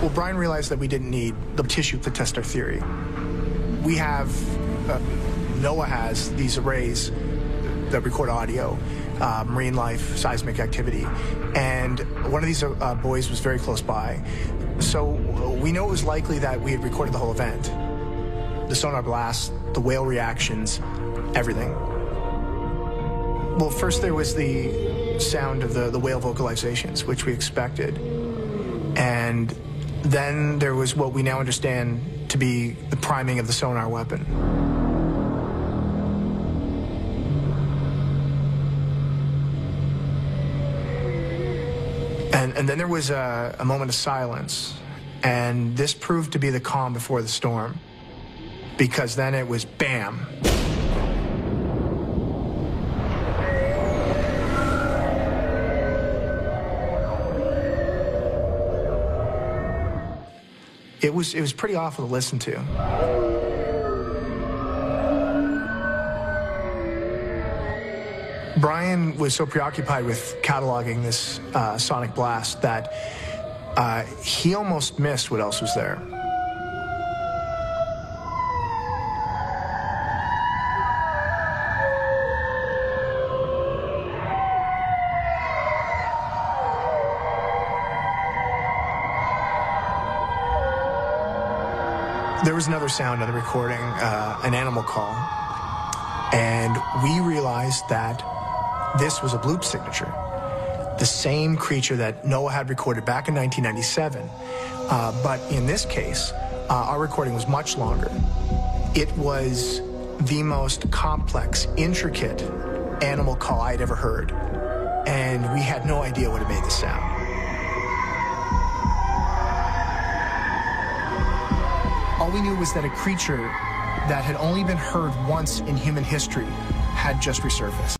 Well, Brian realized that we didn't need the tissue to test our theory. We have, NOAA has these arrays that record audio, marine life, seismic activity, and one of these buoys was very close by. So we know it was likely that we had recorded the whole event. The sonar blast, the whale reactions, everything. Well, first there was the sound of the whale vocalizations, which we expected. And then there was what we now understand to be the priming of the sonar weapon. And then there was a moment of silence, and this proved to be the calm before the storm, because then it was bam. It was pretty awful to listen to. Brian was so preoccupied with cataloging this sonic blast that he almost missed what else was there. There was another sound on the recording, an animal call, and we realized that this was a bloop signature, the same creature that NOAA had recorded back in 1997, but in this case, our recording was much longer. It was the most complex, intricate animal call I'd ever heard, and we had no idea what had made the sound. All we knew was that a creature that had only been heard once in human history had just resurfaced.